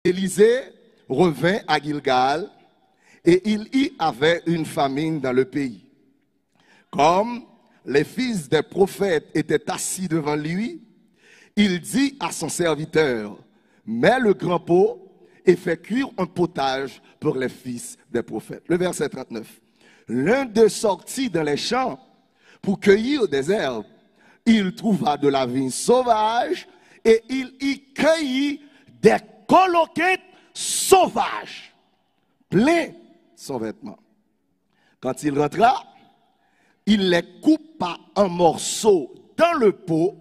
Élisée revint à Gilgal et il y avait une famine dans le pays. Comme les fils des prophètes étaient assis devant lui, il dit à son serviteur, mets le grand pot et fais cuire un potage pour les fils des prophètes. Le verset 39. L'un d'eux sortit dans les champs pour cueillir des herbes. Il trouva de la vigne sauvage et il y cueillit des coloquettes sauvages, plein son vêtement. Quand il rentra, il les coupa en morceaux dans le pot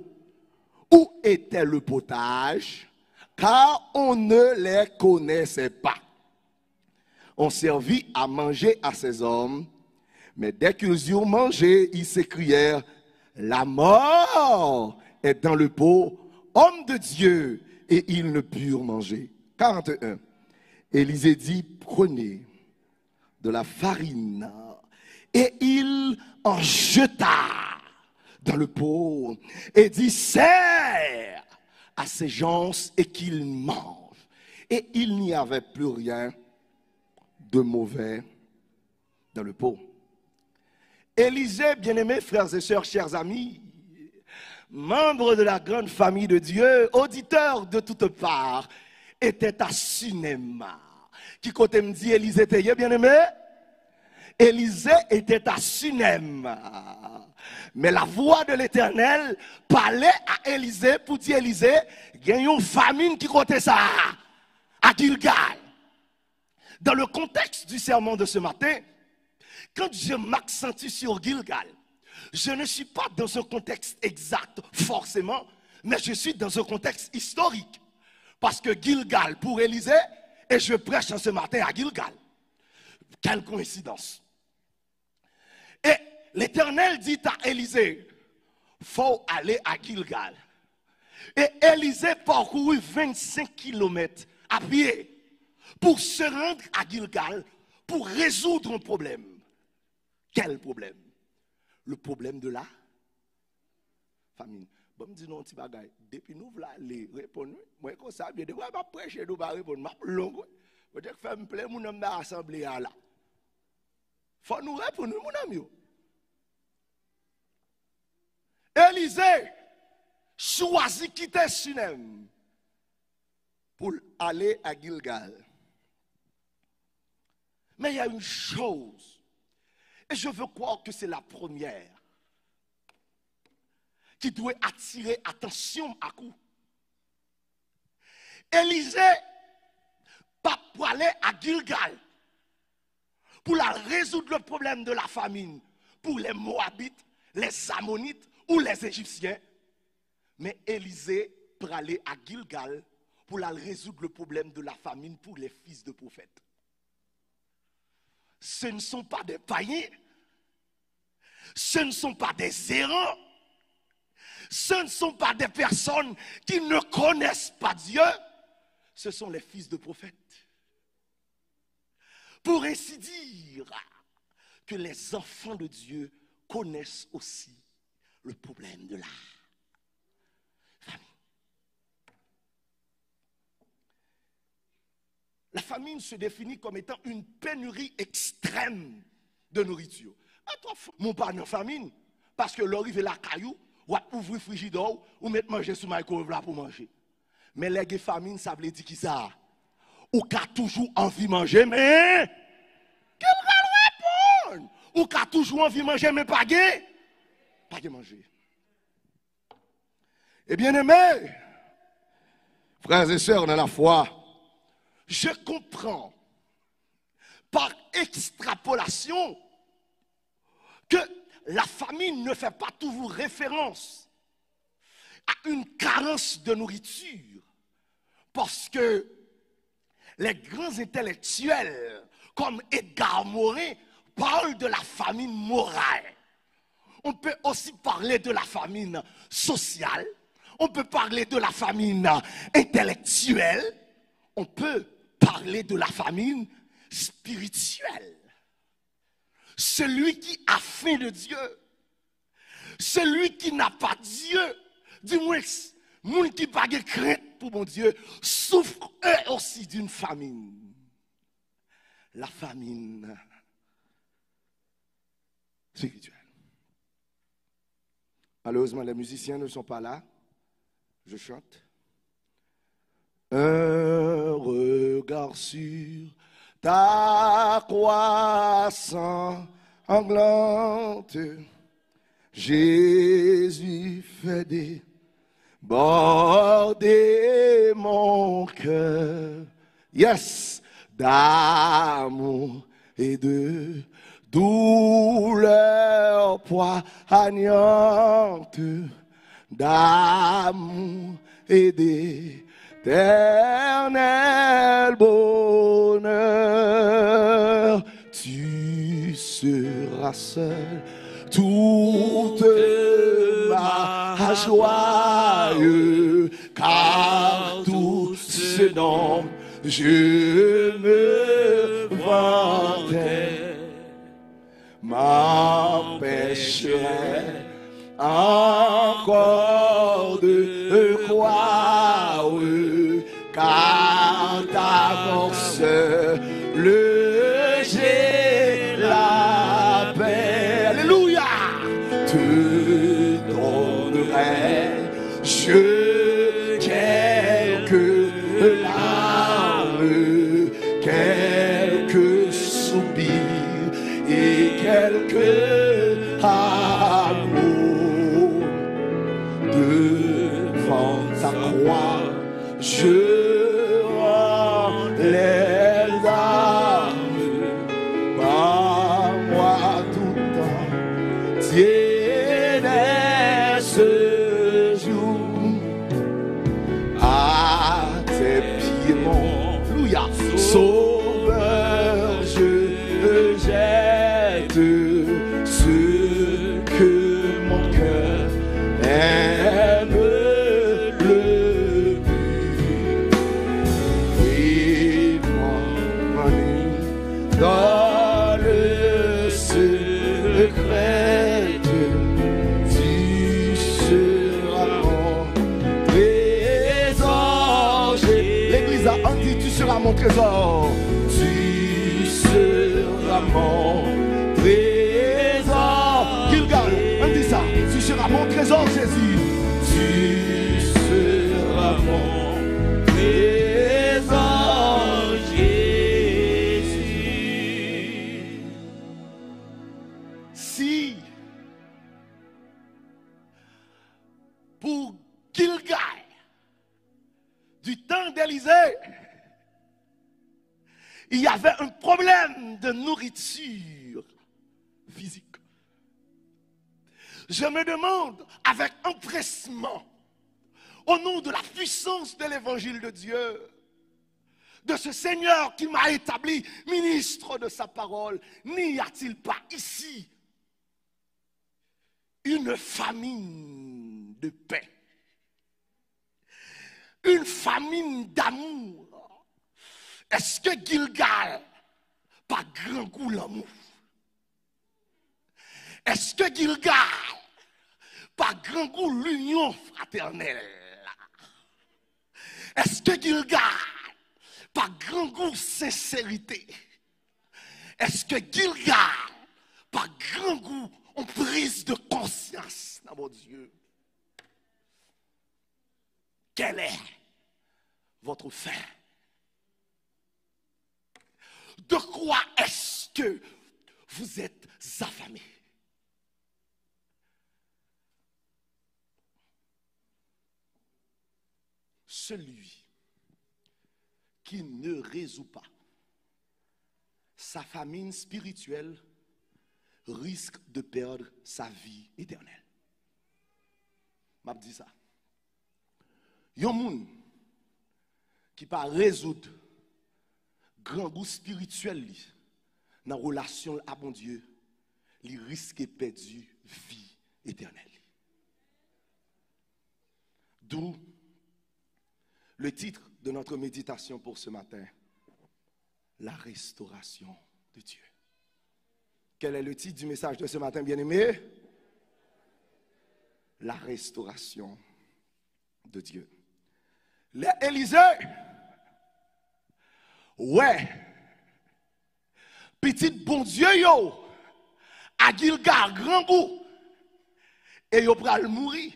où était le potage, car on ne les connaissait pas. On servit à manger à ces hommes, mais dès qu'ils eurent mangé, ils s'écrièrent, la mort est dans le pot, homme de Dieu, et ils ne purent manger. 41. Élisée dit, prenez de la farine, et il en jeta dans le pot, et dit, serre à ces gens et qu'ils mangent. Et il n'y avait plus rien de mauvais dans le pot. Élisée, bien-aimés frères et sœurs, chers amis, membre de la grande famille de Dieu, auditeur de toutes parts, était à Sunem. Qui côté me dit Élisée était bien-aimé? Élisée était à Sunem. Mais la voix de l'Éternel parlait à Élisée pour dire Élisée, il y a une famine qui côté ça, à Gilgal. Dans le contexte du sermon de ce matin, quand je m'accentue sur Gilgal, je ne suis pas dans un contexte exact forcément, mais je suis dans un contexte historique. Parce que Gilgal pour Élisée, et je prêche ce matin à Gilgal. Quelle coïncidence. Et l'Éternel dit à Élisée, il faut aller à Gilgal. Et Élisée parcourut 25 kilomètres à pied pour se rendre à Gilgal pour résoudre un problème. Quel problème? Le problème de la famine. Bon, me dit non, petit bagay. Depuis nous voilà les répondre, moi comme ça, bien de moi pas prêcher, nous pas répondre, m'a long. Peut-être faire me plaire mon homme dans l'assemblée là. Faut nous répondre mon ami. Élisée choisit quitter Sunem pour aller à Gilgal. Mais il y a une chose, et je veux croire que c'est la première, qui doit attirer attention à coup. Élisée, pas pour aller à Gilgal, pour la résoudre le problème de la famine, pour les Moabites, les Ammonites ou les Égyptiens, mais Élisée pour aller à Gilgal, pour la résoudre le problème de la famine pour les fils de prophètes. Ce ne sont pas des païens, ce ne sont pas des errants, ce ne sont pas des personnes qui ne connaissent pas Dieu, ce sont les fils de prophètes. Pour ainsi dire que les enfants de Dieu connaissent aussi le problème de la famine. La famine se définit comme étant une pénurie extrême de nourriture. Mon pas dans famine, parce que l'arrivée la caillou, ou ouvrir le frigidaire, ou mettre manger sous microwave là pour manger. Mais les famines, ça veut dire qui ça? Ou qu'a toujours envie de manger, mais quel va répondre? Ou qu'a toujours envie de manger, mais pas de manger. Et bien aimés, frères et sœurs dans la foi, je comprends par extrapolation que la famine ne fait pas toujours référence à une carence de nourriture, parce que les grands intellectuels comme Edgar Morin parlent de la famine morale. On peut aussi parler de la famine sociale, on peut parler de la famine intellectuelle, on peut parler de la famine spirituelle. Celui qui a faim de Dieu, celui qui n'a pas Dieu, du moins, Moun qui pas de crainte pour mon Dieu souffrent eux aussi d'une famine. La famine spirituelle. Malheureusement, les musiciens ne sont pas là. Je chante. Un regard sur ta croix sanglante, Jésus fait déborder mon cœur. Yes, d'amour et de douleur poignante, d'amour et d'éternel bonheur. Tu seras seul toute ma joie, car tout ce dont je me vantais m'empêcherait encore de croire, car ta force le j'ai la paix. Alléluia. Te donnerai je quelques larmes, quelques soupirs et quelques amours. Devant ta croix, je rends les armes. Par moi tout le temps, tiens ce jour. À tes pieds, mon Alléluia, Sauveur, je jette ce que mon cœur aime le plus. Oui, mon nuit dans le secret, tu seras mon trésor. L'église a dit, tu seras mon trésor. Tu seras mon trésor. Gilgal, on dit ça. Tu seras mon trésor, Jésus. Tu seras mon trésor, Jésus. Si pour Gilgal, du temps d'Élisée, il y avait un problème de nourriture physique. Je me demande avec empressement, au nom de la puissance de l'évangile de Dieu, de ce Seigneur qui m'a établi ministre de sa parole, n'y a-t-il pas ici une famine de paix, une famine d'amour? Est-ce que Gilgal, pas grand goût l'amour? Est-ce que Gilgal, pas grand goût l'union fraternelle? Est-ce que Gilgal, pas grand goût sincérité? Est-ce que Gilgal, pas grand goût en prise de conscience dans mon Dieu? Quelle est votre fin? De quoi est-ce que vous êtes affamés? Celui qui ne résout pas sa famine spirituelle risque de perdre sa vie éternelle. M'a dit ça. Yon moun qui pas résoudre grand goût spirituel dans la relation à mon Dieu, il risque de perdre vie éternelle. D'où le titre de notre méditation pour ce matin, la restauration de Dieu. Quel est le titre du message de ce matin, bien-aimé? La restauration de Dieu. Élisée, ouais, petit bon Dieu, yo, à Gilgal, grand goût, et yo pral mourir.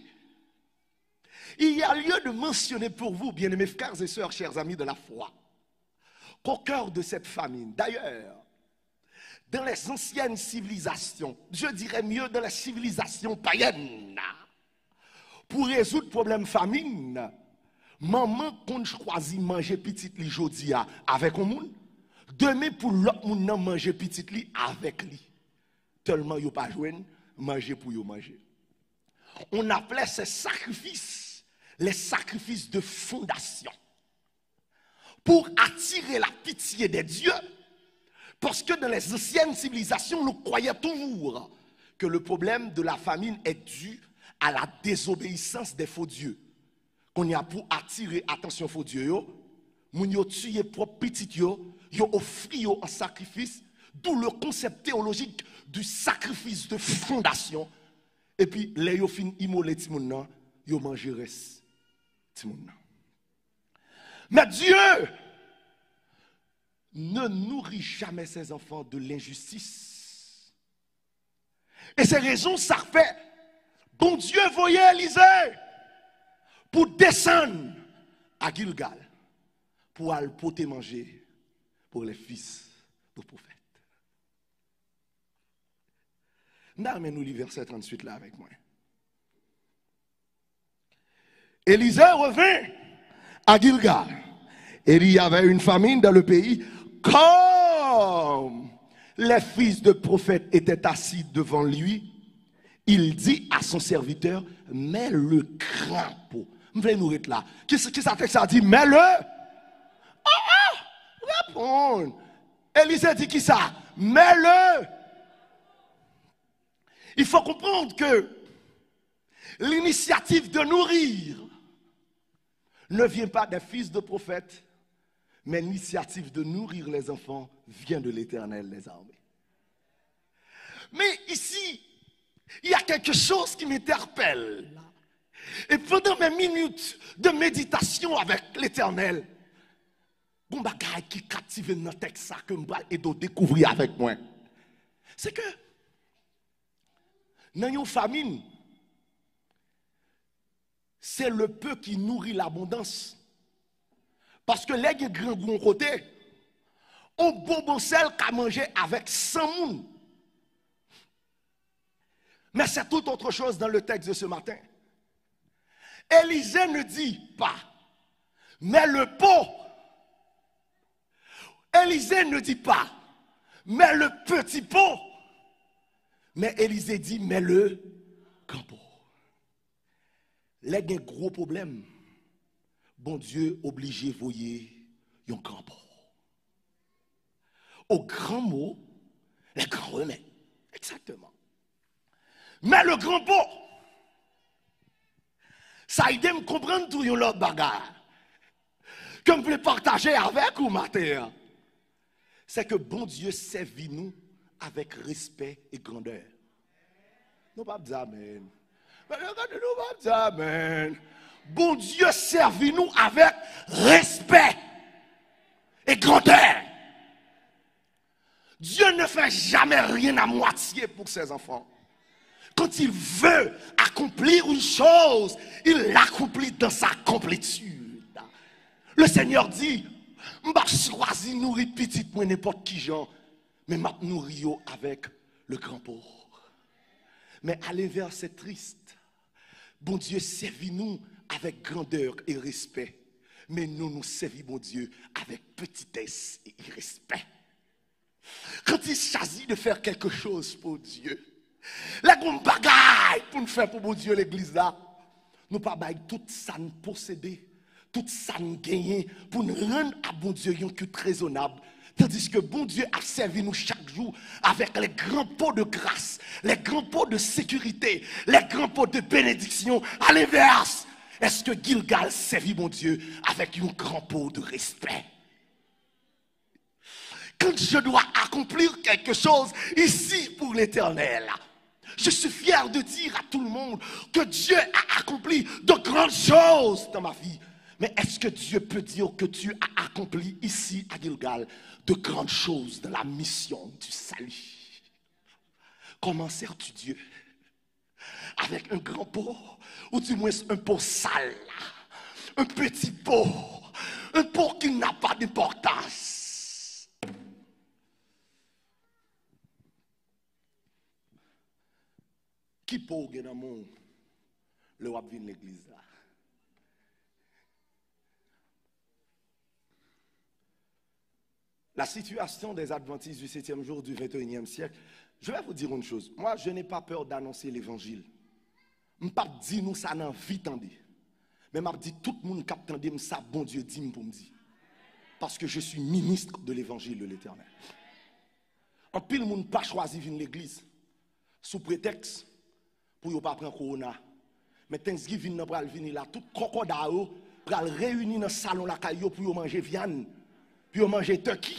Il y a lieu de mentionner pour vous, bien-aimés frères et sœurs, chers amis de la foi, qu'au cœur de cette famine, d'ailleurs, dans les anciennes civilisations, je dirais mieux dans la civilisation païenne, pour résoudre le problème famine, maman qu'on choisit manger petit li jodi avec un monde, demain pour l'autre monde nan manger petit li avec lui. Tellement yo pas joindre manger pour yo manger. On appelait ces sacrifices les sacrifices de fondation pour attirer la pitié des dieux. Parce que dans les anciennes civilisations, nous croyons toujours que le problème de la famine est dû à la désobéissance des faux dieux. Qu'on y a pour attirer attention faux dieux, moun yo tué propre petit yo offri yo en sacrifice, d'où le concept théologique du sacrifice de fondation. Et puis les yo fin immolé ti moun nan, yo manger reste ti moun nan. Mais Dieu ne nourrit jamais ses enfants de l'injustice. Et ces raisons, ça fait, bon Dieu voyait Élisée pour descendre à Gilgal, pour aller porter manger pour les fils du prophète. Nous lis verset 38 là avec moi. Élisée revint à Gilgal. Et il y avait une famine dans le pays. Comme les fils de prophètes étaient assis devant lui, il dit à son serviteur, mets le crapaud. Je vais nous être là. Qu'est-ce que ça fait que ça dit? Mets le. Répondre. Élisée dit qui ça? Mets le. Il faut comprendre que l'initiative de nourrir ne vient pas des fils de prophètes, mais l'initiative de nourrir les enfants vient de l'Éternel des armées. Mais ici, il y a quelque chose qui m'interpelle. Et pendant mes minutes de méditation avec l'Éternel, bon bagay qui captive dans le texte ça que je vais découvrir avec moi, c'est que dans une famine, c'est le peu qui nourrit l'abondance. Parce que les grands bon côté, on bon sel qu'à manger avec 100 moun. Mais c'est tout autre chose dans le texte de ce matin. Élisée ne dit pas, mais le pot. Élisée ne dit pas, mais le petit pot. Mais Élisée dit, mais le grand pot. Les gros problème. Bon Dieu obligé voyer un grand pot. Au grand mot, les grands remèdes. Exactement. Mais le grand pot, ça aide à me comprendre tout l'autre bagarre. Que je peux partager avec vous, matin. C'est que bon Dieu servit nous avec respect et grandeur. Nous pas dire amen. Nous pas dire amen. Bon Dieu servit nous avec respect et grandeur. Dieu ne fait jamais rien à moitié pour ses enfants. Quand il veut accomplir une chose, il l'accomplit dans sa complétude. Le Seigneur dit, m'a choisi nourrir petit pour n'importe qui gens, mais m'a nourri avec le grand pauvre. Mais à l'inverse, c'est triste. Bon Dieu servit nous avec grandeur et respect, mais nous servons bon Dieu avec petitesse et irrespect. Quand il s'agit de faire quelque chose pour Dieu, la grande bagaille pour nous faire pour bon Dieu l'église là, nous pas bailler tout ça nous posséder, tout ça nous gagner pour nous rendre à bon Dieu un culte raisonnable. Tandis que bon Dieu a servi nous chaque jour avec les grands pots de grâce, les grands pots de sécurité, les grands pots de bénédiction. À l'inverse, est-ce que Gilgal servit mon Dieu avec un grand pot de respect? Quand je dois accomplir quelque chose ici pour l'Éternel, Je suis fier de dire à tout le monde que Dieu a accompli de grandes choses dans ma vie. Mais est-ce que Dieu peut dire que tu as accompli ici à Gilgal de grandes choses dans la mission du salut? Comment sers-tu Dieu? Avec un grand pot ou du moins un pot sale, un petit pot, un pot qui n'a pas d'importance? Qui peut gagner dans mon le wap vin l'église là? La situation des adventistes du 7e jour du 21e siècle, je vais vous dire une chose. Moi, je n'ai pas peur d'annoncer l'évangile. Je ne pas dire nous ça dans vie tendez. Mais je dis tout le monde qui attendait ça, bon Dieu dit pour me dire. Parce que je suis ministre de l'évangile de l'Éternel. En pile, le monde pas choisi venir l'église sous prétexte pour ne pas prendre corona. Mais Thanksgiving n'a pas venir là, tout crocodile pour réunir dans le salon la caillou pour manger viande, pour manger turkey,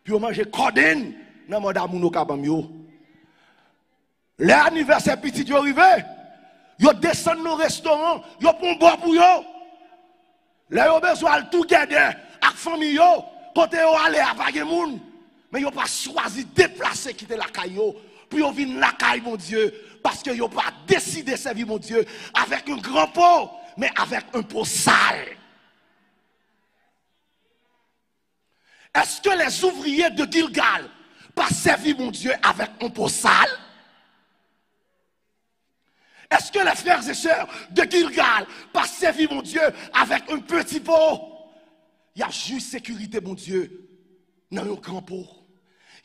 pour manger cordon dans mon damouno kabam yo. L'anniversaire petit yo arrivé, yo descend dans restaurant, yo prend bois pour yo. Là yo besoin tout garder avec famille yo, côté yo aller avec moun, mais yo pas choisi déplacer quitter la caillou pour yo venir la caille mon Dieu. Parce que ils n'ont pas décidé de servir mon Dieu avec un grand pot, mais avec un pot sale. Est-ce que les ouvriers de Gilgal pas servi mon Dieu avec un pot sale? Est-ce que les frères et sœurs de Gilgal pas servi mon Dieu avec un petit pot? Il y a juste sécurité mon Dieu dans un grand pot.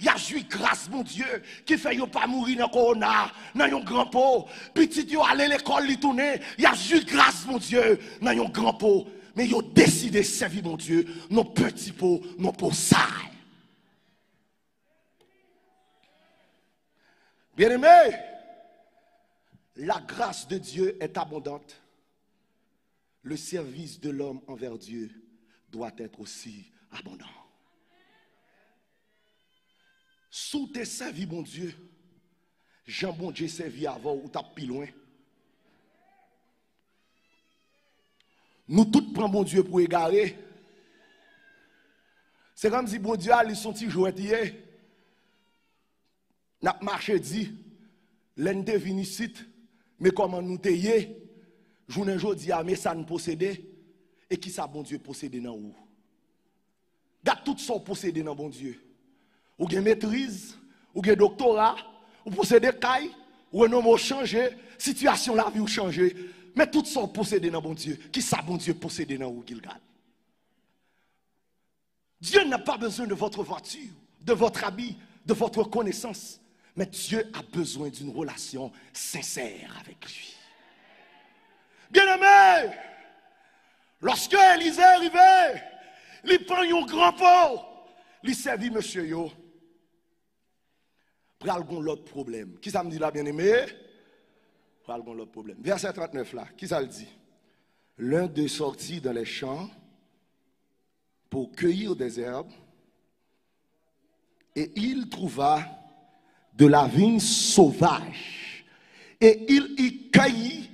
Il y a juste grâce, mon Dieu, qui fait yo pas mourir dans le corona, dans un grand pot. Petit yo aller à l'école, li tourner. Il y a juste grâce, mon Dieu, dans un grand pot. Mais yo décidé de servir, mon Dieu, nos petits pots, nos pots sales. Bien-aimé, la grâce de Dieu est abondante. Le service de l'homme envers Dieu doit être aussi abondant. Sous tes servi, mon Dieu, Jean bon Dieu servi avant ou t'as plus loin. Nous tous prenons bon Dieu pour égarer. C'est comme si bon Dieu a son petit jouet hier. N'a marché dit, l'un devine ici, mais comment nous t'ayez, journée jodi a mais ça nous posséder et qui ça bon Dieu posséder dans où? Gade tout son posséder dans bon Dieu. Ou gen maîtrise, ou gen doctorat, ou posséder caille, ou un homme changer, situation la vie ou changer, mais tout sont possédés dans bon Dieu. Qui ça bon Dieu possédé dans ou Gilgal? Dieu n'a pas besoin de votre voiture, de votre habit, de votre connaissance, mais Dieu a besoin d'une relation sincère avec lui. Bien-aimé, lorsque Élisée est arrivé, il prend un grand pot, il servit monsieur yo. Pral gon l'autre problème. Qui ça me dit là, bien-aimé? Pral gon l'autre problème. Verset 39 là, qui ça le dit? L'un d'eux sortit dans les champs pour cueillir des herbes et il trouva de la vigne sauvage et il y cueillit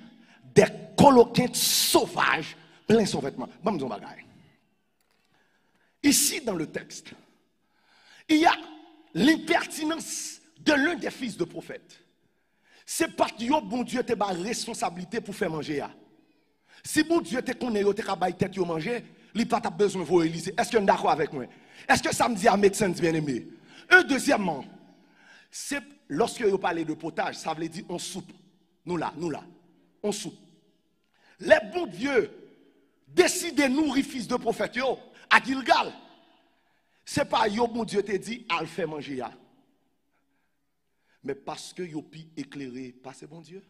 des coloquettes sauvages plein son vêtement. Bon, me bagaille. Ici dans le texte, il y a l'impertinence de l'un des fils de prophète. C'est parce que bon Dieu te ba responsabilité pour faire manger. Si bon Dieu te connaît, te kabay tête yo manger, il pas ta besoin de Élisée. Est-ce que vous êtes d'accord avec moi? Est-ce que ça me dit à médecin bien aimé? Deuxièmement, c'est lorsque vous parlez de potage, ça veut dire on soupe. Nous là, on soupe. Les bons dieux décident de nourrir fils de prophète yo à Gilgal. C'est pas yo bon Dieu te dit à le faire manger ya. Mais parce que yo pi éclairé par ce bon Dieu.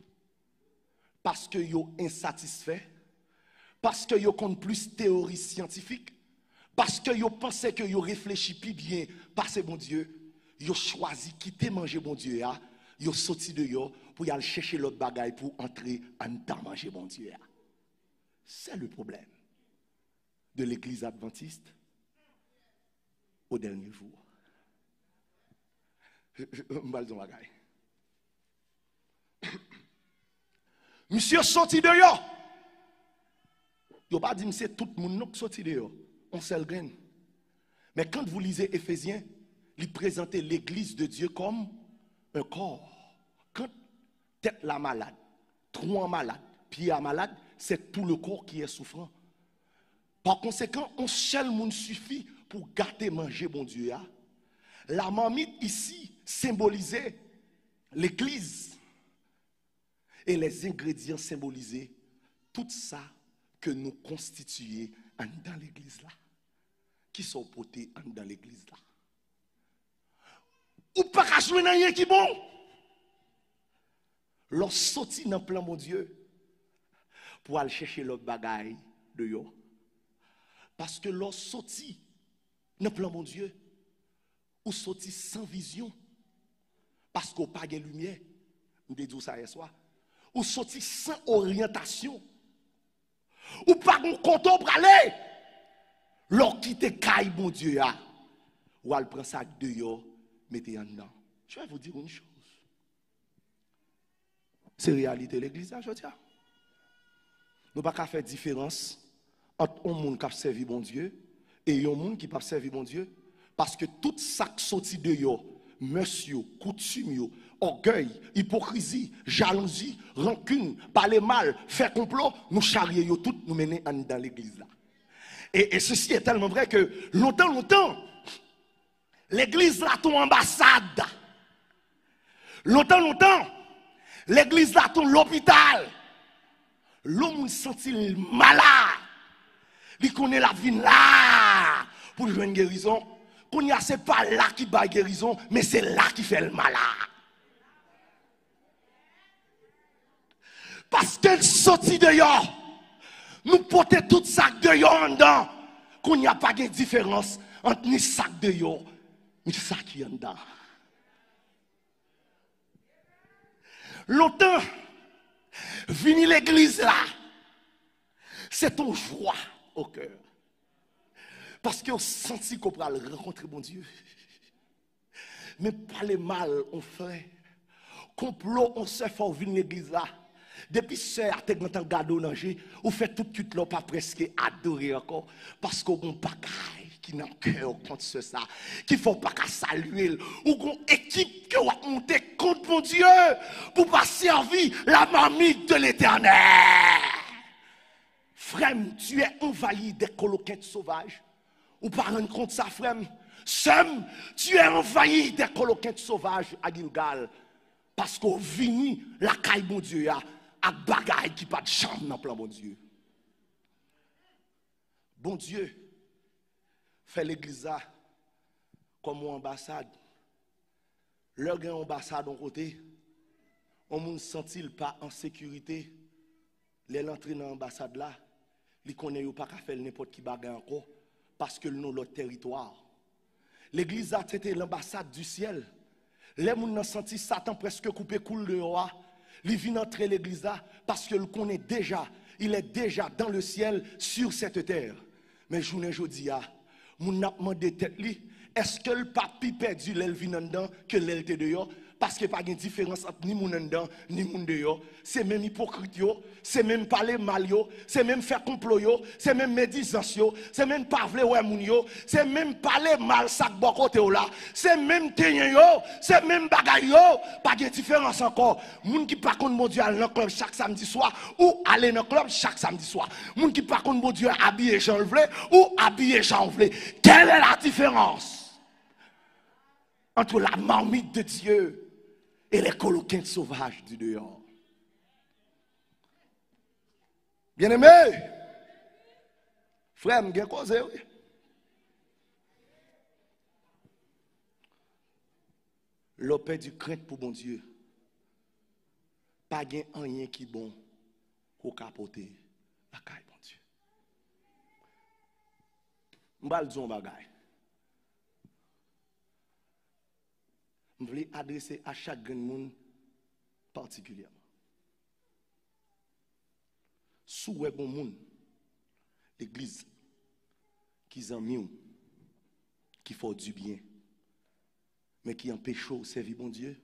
Parce que yo insatisfait. Parce que yo compte plus théorie scientifique. Parce que yo pensait que yo réfléchit plus bien par ce bon Dieu. Yo choisi quitter manger bon Dieu ya. Yo sorti de yo pour y aller chercher l'autre bagaille pour entrer en dedans manger bon Dieu ya. C'est le problème de l'église adventiste au dernier jour. Monsieur sorti dehors. Il n'a pas dit c'est tout le monde qui sorti dehors. On seul grain. Mais quand vous lisez Éphésiens, il présentait l'église de Dieu comme un corps. Quand tête la malade, tronc malade, pied malade, c'est tout le corps qui est souffrant. Par conséquent, un seul monde suffit pour gâter, manger, bon Dieu. La marmite ici symbolisait l'église. Et les ingrédients symbolisaient tout ça que nous constituons dans l'église là. Qui sont portés dans l'église là. Ou pas qu'à jouer dans rien qui est bon. Lorsqu'on sortit dans le plan mon Dieu pour aller chercher l'autre bagaille de yo. Parce que lorsqu'on sortit dans le plan mon Dieu, ou sorti sans vision. Parce qu'on n'a pas de lumière. Nous disons ça hier soir. Ou sorti sans orientation. Ou pas de content pour aller. Lorsqu'on quitte caille mon Dieu, ou elle prend ça dehors, mettez en dedans. Je vais vous dire une chose. C'est la réalité de l'église, je dis. Nous ne pouvons pas faire différence entre un monde qui a servi mon Dieu et un monde qui n'a pas servi mon Dieu. Parce que tout ça qui sorti de yo, monsieur, coutume, orgueil, hypocrisie, jalousie, rancune, parler mal, faire complot, nous charrier tout, nous mener dans l'église là. Et ceci est tellement vrai que longtemps, l'église là ton ambassade. Longtemps, l'église là ton l'hôpital. L'homme senti malade. Il connaît la vie là pour jouer une guérison. Qu'on y a, c'est pas là qui bat guérison, mais c'est là qui fait le malade. Parce qu'elle sortit dehors, nous portons tout sac dehors en dedans, qu'on n'y a pas de différence entre ni sac dehors, ni sac qui est en dedans. Longtemps, venir l'église là, c'est ton joie au cœur. Parce qu'on sentit qu'on va rencontrer mon Dieu. Mais pas les mal, on fait. Complot, on se fait venir l'église là. Depuis ce matin, quand on regarde au danger, on fait tout de suite là, pas presque adorer encore. Parce qu'on a un bagaille qui n'a cœur contre ça. Qu'il ne faut pas qu'à saluer. Ou qu'on équipe qui va monter contre mon Dieu. Pour pas servir la marmite de l'éternel. Frère, tu es envahi des coloquettes sauvages. Ou pas rendre compte ça, frère. Sem, tu es envahi des coloquettes sauvages à Gilgal. Parce qu'on vini la caille mon Dieu à bagaille qui pas de chambre dans le plan mon Dieu. Bon Dieu, fait l'église comme une ambassade. Leur grand ambassade en côté, on ne sentit pas en sécurité. Les l'entrée dans l'ambassade là, ils connaissent pas qu'à faire n'importe qui bagaille encore. Parce que nous, notre territoire. L'église a été l'ambassade du ciel. Les gens ont senti Satan presque coupé coule de roi. Il vient entrer l'église là parce qu'il connaît déjà. Il est déjà dans le ciel sur cette terre. Mais je vous dis, mon a demandé tête li, est-ce que le papi perdu l'el vient dedans que l'el te dehors? Parce qu'il n'y a pas de différence entre ni moun dedans, ni moun dehors. C'est même hypocrite, c'est même parler mal, c'est même faire complot, c'est même médisance, c'est même parler ouais moun yo, c'est même parler mal sac bon côté là, c'est même tenir yo, c'est même bagay yo, pas de différence encore. Moun qui par contre mon Dieu aller dans le club chaque samedi soir ou aller dans le club chaque samedi soir. Moun qui par contre mon Dieu habillé Jean vle ou habillé Jean vle. Quelle est la différence entre la marmite de Dieu et les coloquins sauvages du dehors? Bien-aimé, frère, m'gen cause, oui. L'opé du crainte pour mon Dieu. Pas gen rien qui bon pour capoter la caille mon Dieu. M'bal di un bagay. Je voulais adresser à chaque grand monde particulièrement. Sous un bon monde, l'église, qui en mieux, qui font du bien, mais qui empêchent de servir bon Dieu,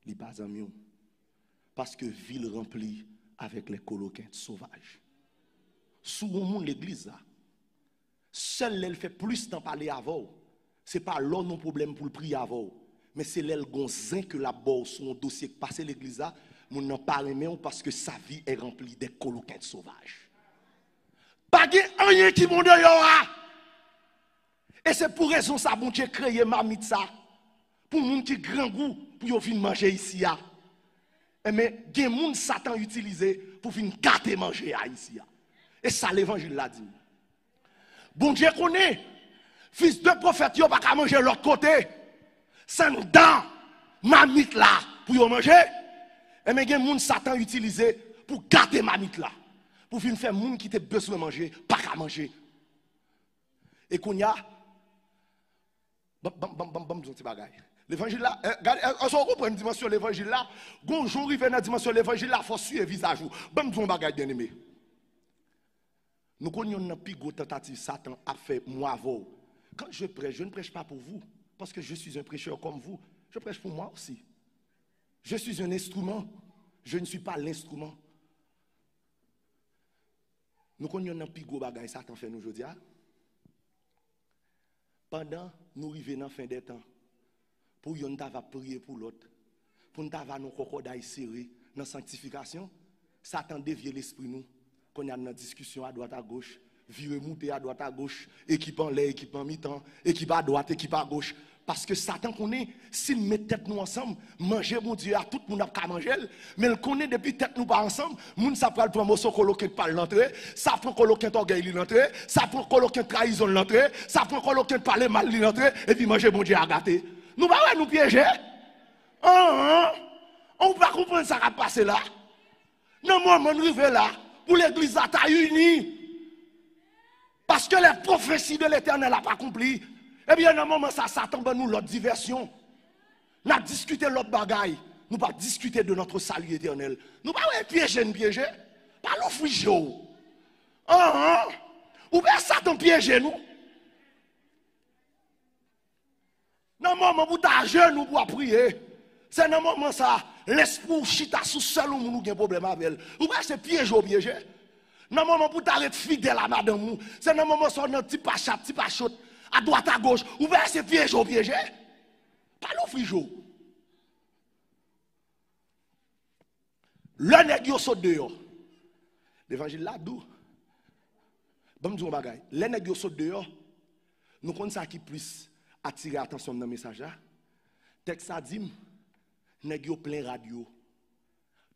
il n'est pas en mieux. Parce que ville remplie avec les coloquins sauvages. Sous le monde l'église là, seul elle fait plus temps parler avant. C'est pas là non problème pour le prier avant, mais c'est l'elle gonzin que la bord sur un dossier qui passe l'église là, mon n'en parle même parce que sa vie est remplie de coloquins sauvages. Pas rien qui monte dehors. Et c'est pour raison ça bon Dieu créé mamite ça pour moun qui grand goût pour venir manger ici là. Mais il y a des gens Satan utilisé pour venir gâter manger ici. Et ça, l'évangile l'a dit. Bon Dieu connaît, fils de prophète, il n'y a pas qu'à manger de l'autre côté. Sans dents, mamite là, pour manger. Et mais il y a des gens Satan utilisé pour gâter mamite là. Pour venir faire des gens qui ont besoin de manger, pas qu'à manger. Et qu'on y a, l'évangile là, regardez, on reprend une dimension de l'évangile là. Gonjour, il vient dans la dimension de l'évangile là, il faut suivre le visage. Bon, on bagage bien aimé. Nous connaissons une plus grosse tentative Satan a fait moi avant. Quand je prêche, je ne prêche pas pour vous, parce que je suis un prêcheur comme vous. Je prêche pour moi aussi. Je suis un instrument. Je ne suis pas l'instrument. Nous connaissons une plus grosse bagage Satan fait nous aujourd'hui. Pendant nous arrivons dans la fin des temps, pour nous prier pour l'autre, pour nous avoir nos crocodiles serrés dans la sanctification, Satan dévie l'esprit nous. Qu'on y a une discussion à droite à gauche, virer monter à droite à gauche, équipe en l'air, équipe en mi-temps, équipe à droite, équipe à gauche. Parce que Satan connaît, s'il met tête nous ensemble, manger mon Dieu à tout le monde n'a qu'à manger, mais il connaît depuis tête nous pas ensemble, moun ça prend promotion coloquer par l'entrée, ça prend coloquer orgueil l'entrée, ça prend coloquer trahison l'entrée, ça prend coloquer parler mal l'entrée, et puis manger mon Dieu à gâter. Nous pas nous piéger. On peut pas comprendre ça qui a passé là. Non, moi, on arrive là. Pour l'église à taille unie. Parce que les prophéties de l'éternel n'ont pas accompli. Eh bien, dans un moment, ça, Satan va nous l'autre diversion. Nous avons discuté l'autre bagaille. Nous ne pas discuter de notre salut éternel. Nous ne pas piéger, pas l'offrir. Ou bien Satan piéger nous. Dans un moment où tu as jeune pour prier. C'est dans un moment ça. L'esprit chita sous seul ou nous avons un problème avec elle. Ou bien c'est piège ou piège. Dans le moment où tu arrêtes fidèle à madame, c'est dans le moment où tu as un petit pachot, à droite à gauche. Ou bien c'est piège ou piège. Pas l'offrir. Le nègre saute dehors. L'évangile là, d'où? Bon, je vous dis, le nègre saute dehors. Nous connaissons ça qui plus attirer l'attention dans le message là. Texte ça dit. Nèg yo plein radio,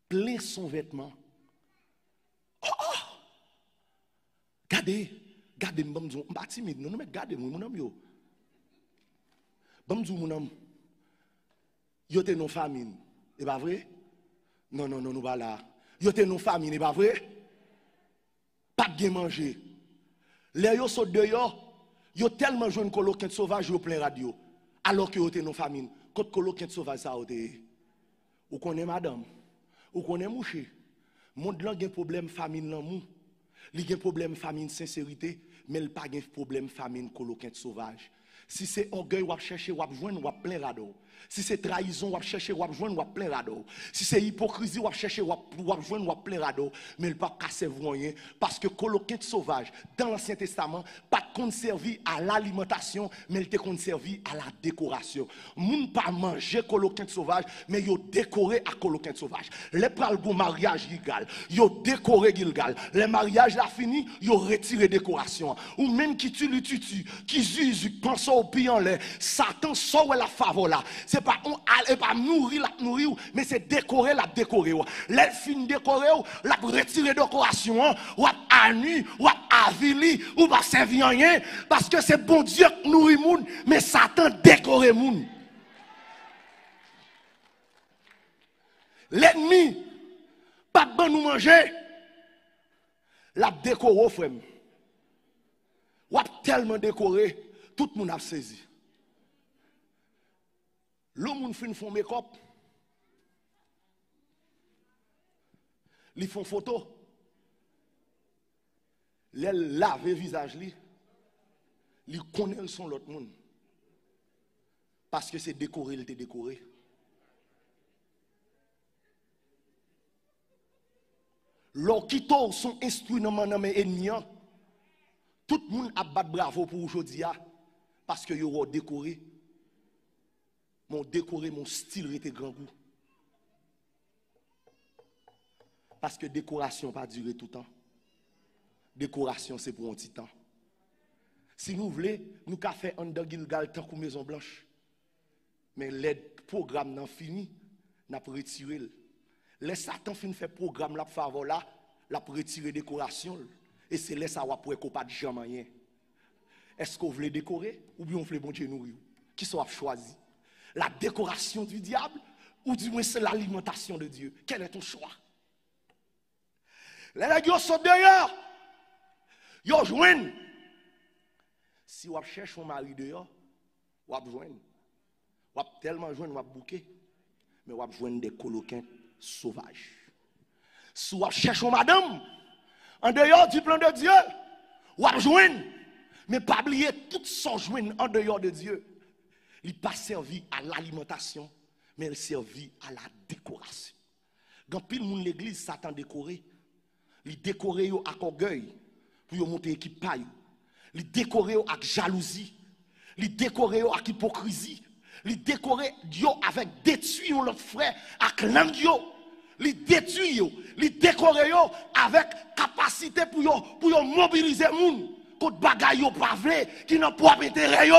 plein son vêtement. Oh! Gardez, m'bamzou, m'pas timide, non mais gardez mon homme yo. Bamzou mon homme. Yo te non famine, et pas vrai? Non, nous pas là. Yo te non famine, et pas vrai? Pas de manger. Les yo saute dehors, yo tellement joine coloquin sauvage yo plein radio, alors que yo te non famine. Quand coloquin sauvage ça yo te. Ou connaît madame, ou connaît mouché. Monde là a un problème famine l'amour. Il a un problème famine sincérité, mais il pas un problème famine coloquin sauvage. Si c'est orgueil, ou chercher, ou joindre, ou plein radeau. Si c'est trahison, ou chercher, ou joindre, ou plein radeau. Si c'est hypocrisie, ou chercher, ou joindre, ou plein radeau. Mais il pas casser rien parce que coloquin sauvage dans l'Ancien Testament pas conservé à l'alimentation, mais il était conservé à la décoration. Moun pas manger coloquin sauvage, mais yo décoré à coloquin sauvage. Les pral go mariage Gilgal, yo décoré Gilgal. Les mariages la fini, yo retiré décoration. Ou même qui tue le tutu, qui zuse, pense au pied en l'air. Satan sort la faveur là. C'est pas on pas nourrir la nourrir, mais c'est décorer la décorer. Les fin décorer la retirer décoration, ou à nu, ou à avili, ou pas servir rien parce que c'est bon Dieu qui nourrit moun, mais Satan décore moun. L'ennemi pas bon nous manger. La décore frère. Ou tellement décoré, tout le monde a saisi. L'homme fait un make-up. Ils font photo. Ils lavent le visage. Ils connaissent son l'autre monde. Parce que c'est décoré, il était décoré. Leur quito son instrument dans mes ennemis. Tout le monde a battu bravo pour aujourd'hui parce que yo décoré. Mon décoré, mon style était grand goût. Parce que décoration pas durer tout le temps. Décoration c'est pour un petit temps. Si nous voulons, nous avons fait un de Gilgal tant que Maison Blanche. Mais les programmes n'ont fini, n'a pas retiré. Les Satan fin fait programme là pour favor là, la retirer décoration et c'est là ça va pour qu'on pas de jamais rien. Est-ce qu'on veut décorer ou bien on veut bon Dieu nourrir? Qui soit choisi? La décoration du diable ou du moins c'est l'alimentation de Dieu? Quel est ton choix? Les gens sont dehors. Ils joignent. Si vous cherchez un mari dehors, vous joignez. Vous tellement joindre, vous bouquet. Mais vous joignez des coloquins sauvages. Si vous cherchez une madame, en dehors du plan de Dieu, vous joignez. Mais pas oublier tout son joignent en dehors de Dieu. Il n'est pas servi à l'alimentation, mais il servi à la décoration. Quand pile monde l'église, Satan décoré. Il décoré avec orgueil pour monter équipe paille. Il décoré avec jalousie. Il décoré avec hypocrisie. Il décoré avec détruire l'autre frère avec langue. Il détruit il décoré avec capacité pour mobiliser les gens contre bagaille pas vrai qui n'a pas intérêt.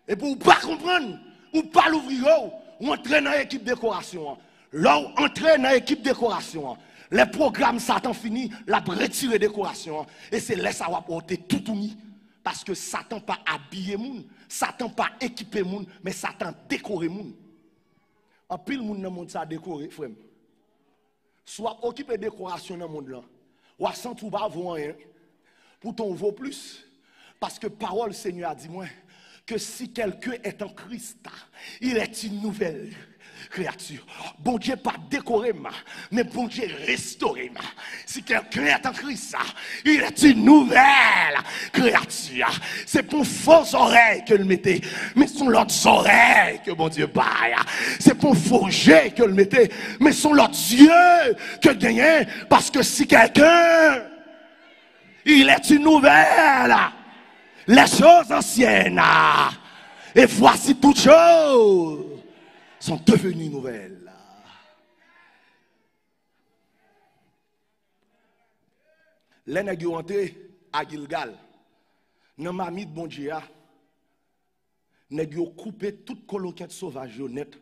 Et pour ne pas comprendre, ou pas l'ouvrir, ou entrer dans l'équipe décoration. Là, où entrer dans l'équipe décoration, les programmes Satan fini, la retirer décoration. Et c'est là ça va porter tout mis. Parce que Satan pas habillé moun, Satan pas équipé moun, mais Satan décoré moun. En pile moun dans le monde ça décoré, frère. Soit occupé décoration dans le monde là, ou sans tout pas voir rien. Pour ton vaut plus. Parce que parole Seigneur a dit moi que si quelqu'un est en Christ, il est une nouvelle créature. Bon Dieu pas décoré, mais bon Dieu restauré. Si quelqu'un est en Christ, il est une nouvelle créature. C'est pour fausses oreilles que le mettez, mais sont l'autre oreilles que bon Dieu baille. C'est pour forger que le mettez, mais sont l'autre yeux que gagnez. Parce que si quelqu'un, il est une nouvelle. Les choses anciennes, et voici toutes choses sont devenues nouvelles. Les nèg yo entré à Gilgal, dans mamie de bon Dieu, nèg yo coupé toute coloquette sauvage yo net,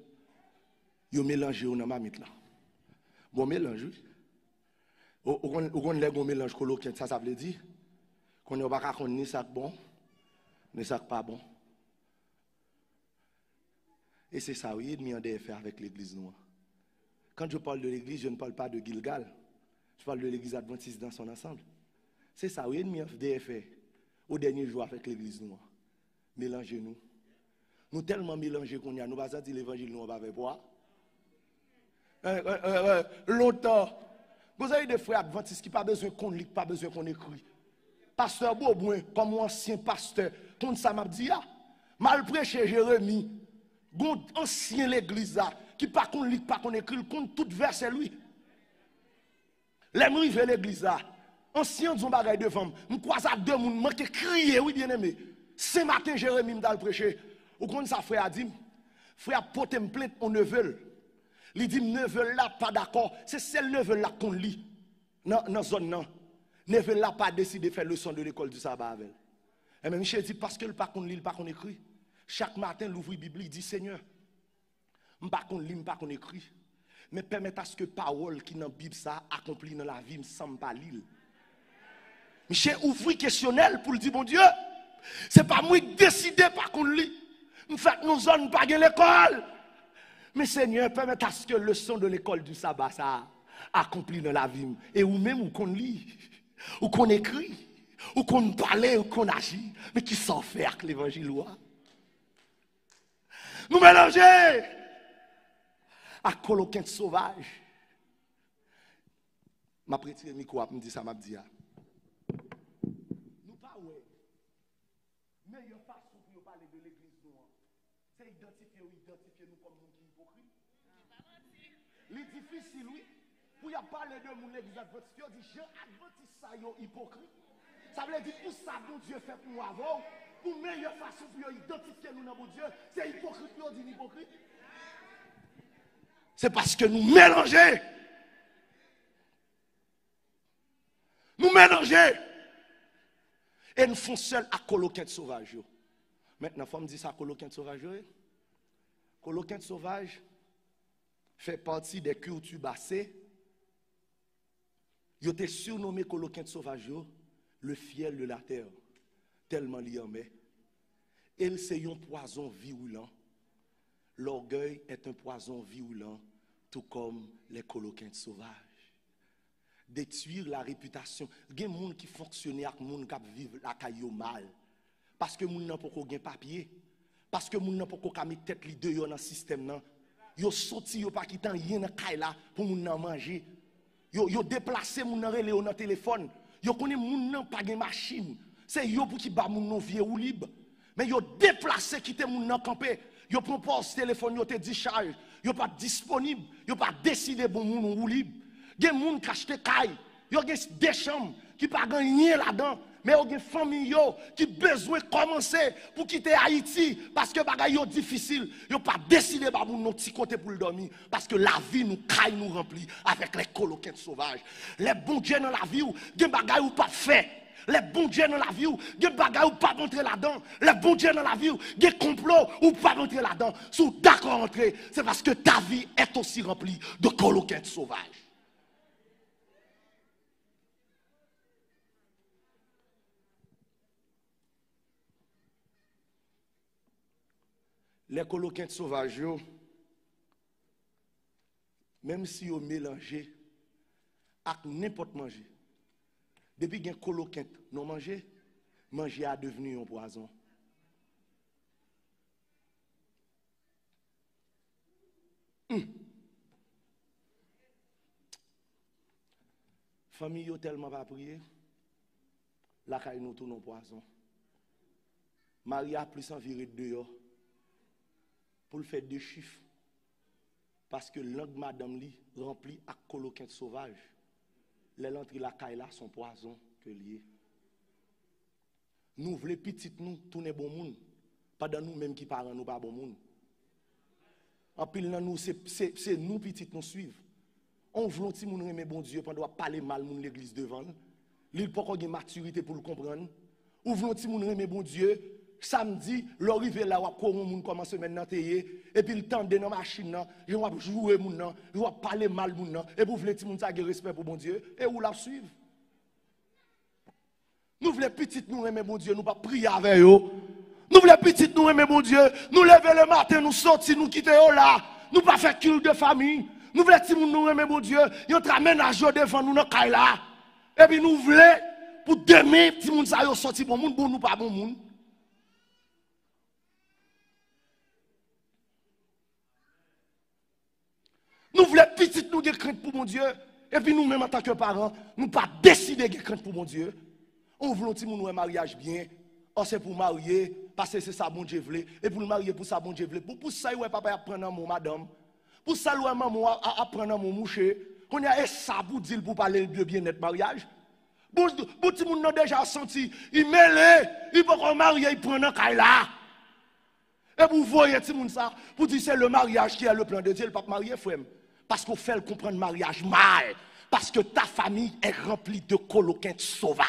yo mélangé dans mamie là. Bon mélange. On les gon mélange coloquette, ça veut dire qu'on ne va pas connaître ni ça bon, ni ça pas bon. Et c'est ça, oui, il y a faire avec l'église noire. Quand je parle de l'église, je ne parle pas de Gilgal. Je parle de l'église adventiste dans son ensemble. C'est ça, oui, il y a faire au dernier jour avec l'église noire. Mélangez-nous. Nous tellement mélangés qu'on y a, nous ne pas dire l'évangile, nous ne va pas voir. Longtemps. Vous avez des frères adventistes qui n'ont pas besoin qu'on lit, pas besoin qu'on écrit. Pasteur Beauboin, comme ancien pasteur, comme ça m'a dit, mal prêché Jérémie, ancien l'église qui pas qu'on lit, pas qu'on écrit, compte tout verset lui. Les rives l'église ancien disons bagaille devant, me croise à deux moun, manque crier oui bien aimé. Ce matin Jérémie m'a prêché, ou comme ça frère a dit, frère porter me plainte on ne veut. Il dit neveu là pas d'accord, c'est celle neveu là qu'on lit dans zone non. Neveu là pas décidé de faire leçon de l'école du sabbat avec. Et même Michel dit parce que le pas qu'on lit, le pas qu'on écrit. Chaque matin l'ouvre Bible, il dit Seigneur, me pas qu'on lit, me pas qu'on écrit. Mais permettre à ce que parole qui dans Bible ça accomplit dans la vie me semble pas lire. Michel ouvre questionnel pour le dire bon Dieu, c'est pas moi qui décide pas qu'on lit. En fait nous zones pas à l'école. Mais Seigneur, permettre à ce que le leçon de l'école du sabbat ça accomplit dans la vie et ou même où qu'on lit, ou qu'on écrit, ou qu'on parle, ou qu'on agit, mais qui s'en fait avec l'évangile. Nous mélanger à coloquin sauvage. Ma prêté micro me dit ça m'a dit. Nous pas ouais. Mais il y a pas pour parler de l'église noire. C'est identifier nous comme monde qui hypocrite. C'est difficile oui. pour y parler de mon l'église adventiste, il dit Jean adventiste ça yo hypocrite. Ça veut dire pour ça bon Dieu fait pour nous avant, pour meilleure façon pour identifier nous dans mon Dieu, c'est hypocrite pour dire hypocrite. C'est parce que nous mélangeons. Nous mélangeons. Et nous faisons seul à coloquin sauvage. Maintenant, il faut me dire ça, coloquin sauvage. Coloquin sauvage fait partie des cultures bassées. Il était surnommé coloquin sauvage, le fiel de la terre, tellement il en met. Et c'est un poison virulent. L'orgueil est un poison virulent, tout comme les coloquins sauvages. Détruire la réputation. Il y a des gens qui fonctionnent avec des gens qui vivent la caillou mal. Parce que les gens n'ont pas de papier. Parce que les gens n'ont pas de mettre tête dans le système. Ils sont sortis, ils n'ont pas quitté rien dans la caille pour les gens manger. Ils ont déplacé les gens dans le téléphone. Ils connaissent les gens qui n'ont pas de machine. C'est eux pour qui bat les gens vieux ou libre. Mais ils ont déplacé, quitté les gens camper. Ils proposent le téléphone, ils ont dit charge. Ils n'ont pas disponible. Ils n'ont pas décidé pour les gens ou libre. Il y a des gens qui achètent des cailles, il y a des chambres qui n'ont pas rien là-dedans, mais il y a des familles qui ont besoin de commencer pour quitter Haïti parce que les choses sont difficiles. Ils n'ont pas décidé de nous petit côté pour le dormir parce que la vie nous caille, nous remplit avec les coloquins sauvages. Les bons dieux dans la vie, il y a des choses qui n'ont pas fait. Les bons dieux dans la vie, il y a des choses qui n'ont pas rentré là-dedans. Les bons dieux dans la vie, il y a des complots qui n'ont pas rentré là-dedans. Si vous êtes d'accord rentrer, c'est parce que ta vie est aussi remplie de coloquins sauvages. Les coloquins sauvages, même si vous mélangez avec n'importe manger, depuis qu'il y a un coloquin non mangé, manger a devenu un poison. Famille n'a tellement pas prié, la caille nous tourne un poison. Marie a plus envie de dehors. Pour le faire deux chiffres. Parce que l'angle madame li rempli à coloquin sauvage. Les l'entrée la caille là sont poison que lié. Nous voulons petit nous tourner bon monde. Pas dans nous même qui parlons nous pas bon monde. En pile dans nous c'est nous petit nous suivre. On veut petit moun aimer bon Dieu pendant parler mal moun l'église devant. L'il pas qu'on ait maturité pour le comprendre. Ou veut petit moun aimer bon Dieu. Samedi, l'arrivée là, on moun commence maintenant et puis le temps de dans machine, je vais jouer moun nan, je vais parler mal moun nan, et vous voulez ti moun sa ge respect pour bon Dieu et vous la suivre. Nous voulons petit nous aimer bon Dieu, nous pas prier avec eux. Nous voulons petit nous aimer bon Dieu, nous lever le matin, nous sortir, nous quitter là, nous pas faire culte de famille. Nous voulons ti moun nous aimer bon Dieu, y entre ménage devant nous dans caille là. Et puis nous voulons pour demain ti moun sa yo sorti bon moun, bon nous pas bon moun. Nous voulons petit nous crainte pour mon Dieu. Et puis nous-mêmes en tant que parents, nous pas décider de crainte pour mon Dieu. On veut nous un mariage bien. On c'est pour marier, parce que c'est ça bon Dieu voulait. Et pour le marier pour ça bon Dieu voulait. Pour ça, ouais, papa apprendre mon madame. Pour ça, ouais, maman apprendre mon mouché. On y a ça pour dire pour parler de bien-être mariage. Pour tout le monde déjà senti, il mêlé, il peut qu'on marie, il prend un caille là. Et vous voyez tout le monde ça, pour dire c'est le mariage qui est le plan de Dieu, le pape marié, frère. Parce qu'on fait comprendre le mariage mal. Parce que ta famille est remplie de coloquins sauvages.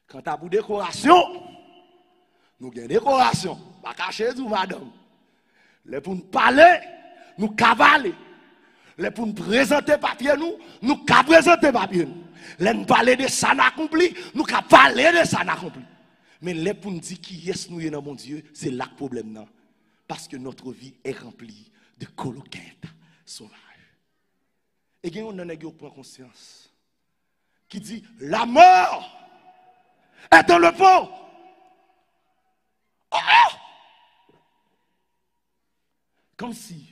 Quant à pour décoration, nous avons décoration. Pas cacher vous, madame. Les pour nous parler, nous cavaler. Les pour nous présenter papier, nous présenter papier. Les nous parler de ça accompli, nous parler de ça accompli. Mais les pour nous dire qui est nous dans mon Dieu, c'est là le problème. Non? Parce que notre vie est remplie de coloquins sauvages. Et il y a un homme qui prend conscience, qui dit, la mort est dans le pot. Oh! Comme si,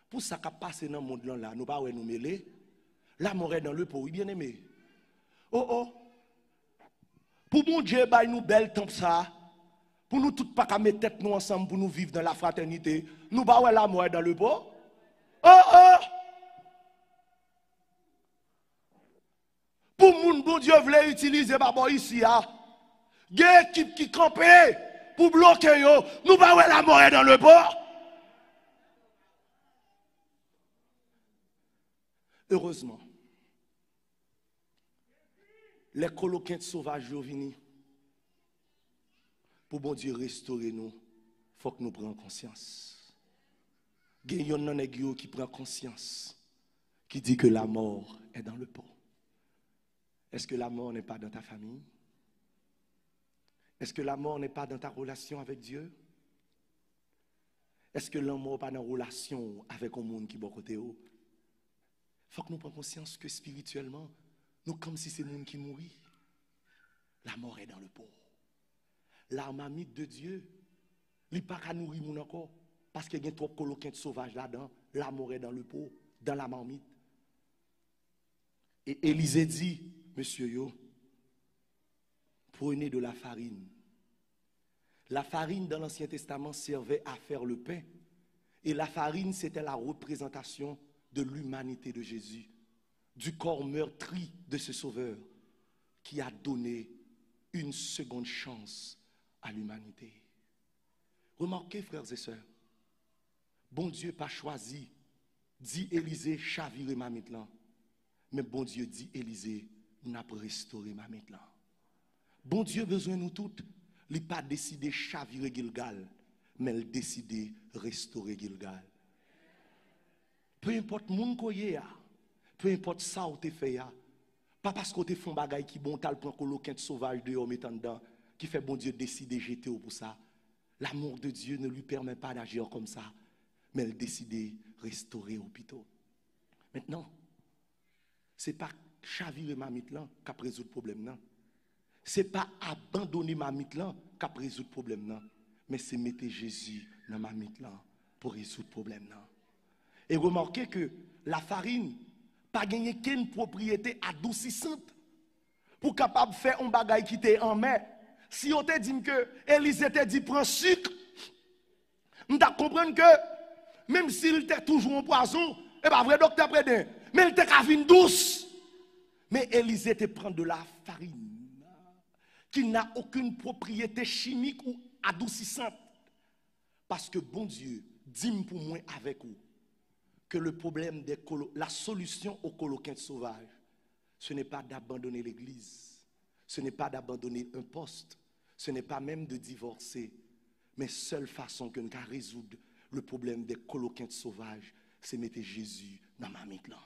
pour ça qui a passé dans le monde là, nous ne pouvons pas nous mêler, la mort est dans le pot, oui bien aimé. Oh oh! Pour mon Dieu, bah nous belle temps ça. pour nous tous pas mettre tête nous ensemble pour nous vivre dans la fraternité. Nous pas ouais la mort dans le pot. Oh! Pour moun bon Dieu voulait utiliser par ici a. Gen équipe qui campé pour bloquer yo. Nous pas ouais la mort dans le pot. Heureusement, les coloquins sauvages sont venus. Pour bon Dieu restaurer nous, il faut que nous prenions conscience. Il y a un nègre qui prend conscience, qui dit que la mort est dans le pot. Est-ce que la mort n'est pas dans ta famille? Est-ce que la mort n'est pas dans ta relation avec Dieu? Est-ce que la mort n'est pas dans la relation avec un monde qui est bon côté? Il faut que nous prenions conscience que spirituellement, nous comme si c'est le monde qui mourit. La mort est dans le pot. La marmite de Dieu, il n'est pas qu'à nourrir mon encore, parce qu'il y a trop de coloquins sauvages là-dedans. La mort est dans le pot, dans la marmite. Et Élisée dit, monsieur yo, prenez de la farine. La farine dans l'Ancien Testament servait à faire le pain. Et la farine, c'était la représentation de l'humanité de Jésus, du corps meurtri de ce Sauveur qui a donné une seconde chance à l'humanité. Remarquez, frères et sœurs, bon Dieu pas choisi, dit Élisée, chavirer ma là. Mais bon Dieu dit Élisée, n'a pas restauré ma là. Bon Dieu besoin nous toutes, il n'a pas décidé chavirer Gilgal, mais il a décidé restaurer Gilgal. Peu importe mon koye a, peu importe ça ou te fait ya, pas parce que tu fais un bagay qui bon tal prend coloquin sauvage de homme étant dedans, qui fait bon Dieu décider jeter pour ça. L'amour de Dieu ne lui permet pas d'agir comme ça, mais il décide restaurer l'hôpital. Maintenant, ce n'est pas chavirer ma mitlan qui a résoudre le problème. Ce n'est pas abandonner ma mitlan qui a résoudre le problème. Mais c'est mettre Jésus dans ma mitlan pour résoudre le problème. Et remarquez que la farine n'a pas gagné qu'une propriété adoucissante pour capable de faire un bagay qui était en mer. Si on te dit que Élisée te dit prends sucre, on doit comprendre que même s'il était toujours en poison, et pas vrai docteur Prédin, mais il était cavine douce. Mais Élisée te prend de la farine qui n'a aucune propriété chimique ou adoucissante. Parce que bon Dieu, dis-moi pour moi avec vous que le problème la solution aux coloquins sauvages, ce n'est pas d'abandonner l'église, ce n'est pas d'abandonner un poste, ce n'est pas même de divorcer, mais seule façon que nous pouvons résoudre le problème des coloquins sauvages, c'est mettre Jésus dans ma mythe là.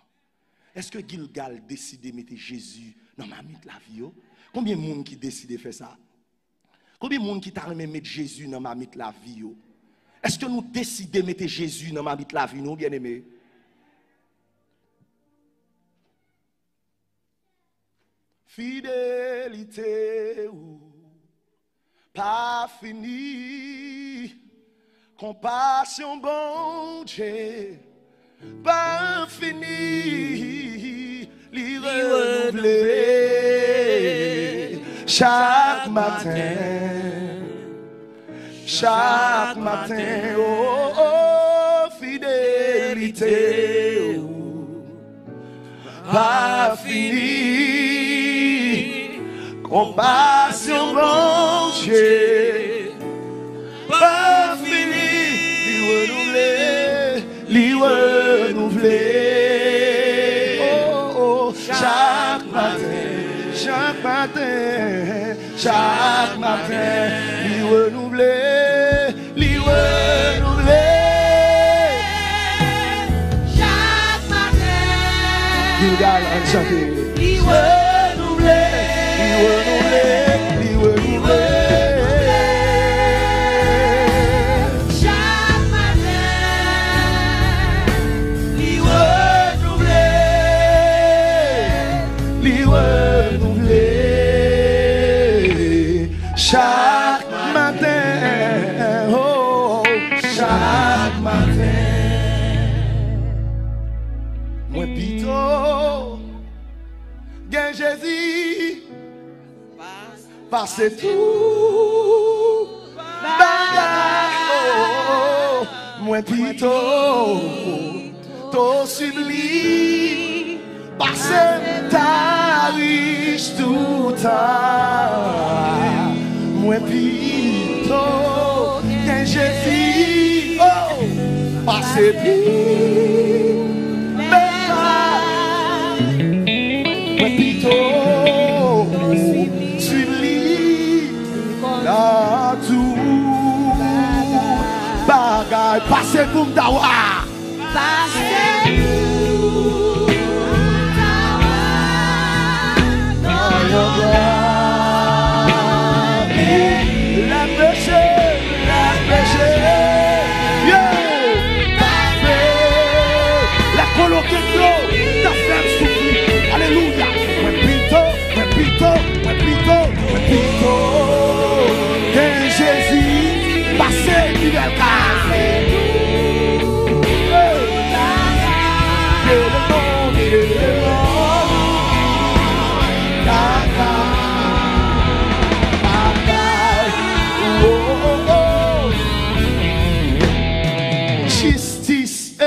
Est-ce que Gilgal décide de mettre Jésus dans ma mythe la vie? Combien de monde qui décide de faire ça? Combien de monde qui t'a aimé mettre Jésus dans ma mythe la vie? Est-ce que nous décidons de mettre Jésus dans ma mythe la vie, nous bien aimés? Fidélité ou pas fini, compassion bon Dieu, pas fini, l'y renouveler chaque matin, oh, oh, fidélité ou pas fini. Compassion, bon Dieu, pas fini, l'y renouveler, oh, oh, chaque matin, l'y renouveler, chaque matin, Gilgal, enchanté, l'y renouveler. Chaque matin, l'y renouveler. Chaque matin, oh, chaque matin. Moi plutôt, gain Jésus. Passez tout Moi plutôt, to sublime, parce que ta riche tout temps. Moi plutôt, que Jésus, oh, parce que moi plutôt, sublime, la tout. Bagay, passez pour m'dawa. Passez pour La péché, yeah. La coloquer trop, ta femme souffrir. Alléluia. Moi plutôt, que Jésus passez du belka. Justice,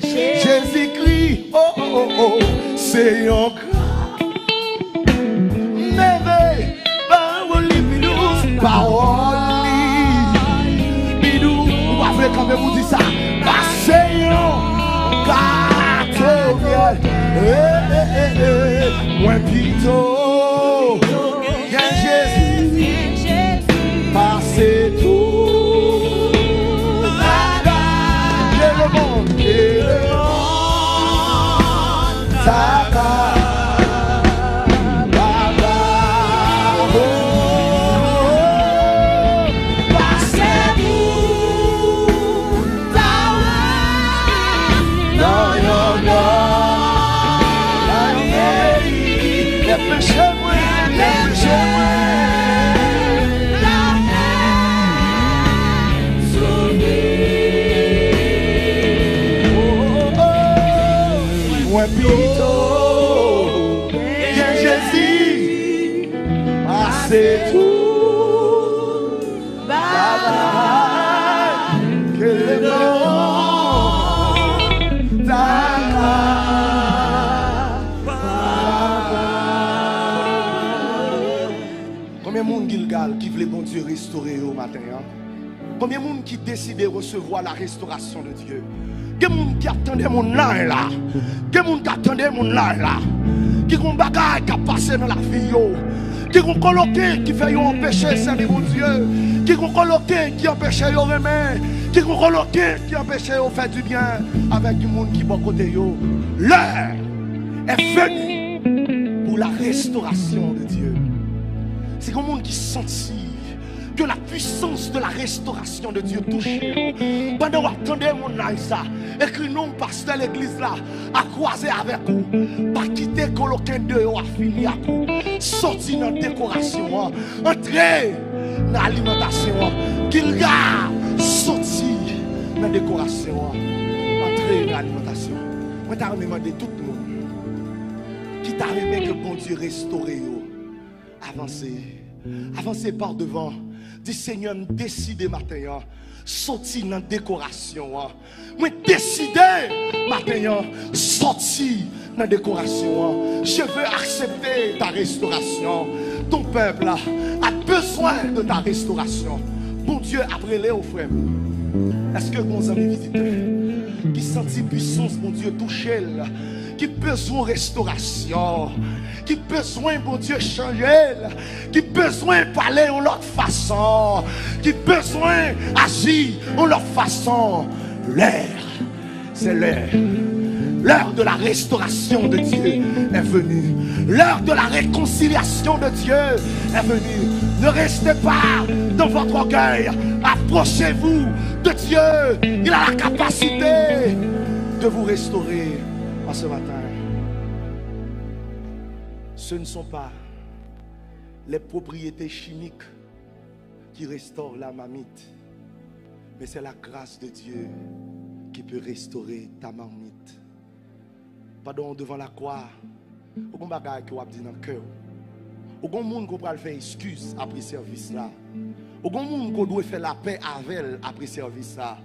Jésus-Christ, oh, c'est un grand merveille, parole bidou, parole bidou, on va faire quand même vous dire ça, passez un gâteau miel, moins plutôt, que Jésus, passez tout. C'est tout, que le nom Combien de monde Gilgal qui voulait bon Dieu restaurer au matin? Combien de monde qui décide de recevoir la restauration de Dieu? Quel monde qui attendait mon âme là? Quel monde qui attendait mon âme là? Qui ont bagage qui a passé dans la vie? Qui ont coloqué, qui fait empêcher servir mon Dieu, qui ont coloqué, qui empêche de remettre, qui ont coloqué, qui empêche de faire du bien avec du monde qui est bon côté. L'heure est venue pour la restauration de Dieu. C'est comme un monde qui sentit que la puissance de la restauration de Dieu touchait. Pendant que vous attendez mon âme, écrit non pasteur l'église là, à croiser avec vous, pas quitter coloquer dehors, à finir à vous, sortir dans la décoration, entrer dans l'alimentation, qu'il a sorti dans la décoration, entrer dans l'alimentation. Moi, t'as demandé tout le monde qui t'a aimé que bon Dieu restaure, avancez, avancez par devant. Dis Seigneur, décidez matin, sortir dans la décoration. Moi décidé matin, sortir dans la décoration. Je veux accepter ta restauration. Ton peuple a besoin de ta restauration. Bon Dieu, après les frères, est-ce que vos amis visiteurs qui sentent puissance, bon Dieu, toucher, qui besoin de restauration, qui besoin, bon Dieu, changer, qui besoin de parler en leur façon, qui besoin d'agir en leur façon. L'heure, c'est l'heure. L'heure de la restauration de Dieu est venue. L'heure de la réconciliation de Dieu est venue. Ne restez pas dans votre orgueil. Approchez-vous de Dieu. Il a la capacité de vous restaurer en ce matin. Ce ne sont pas les propriétés chimiques qui restaurent la marmite, mais c'est la grâce de Dieu qui peut restaurer ta marmite. Pardon, devant la croix, au bagage que vous avez dit dans le cœur, au monde qui doit faire excuse après service là, au monde qui doit faire la paix avec elle après service là,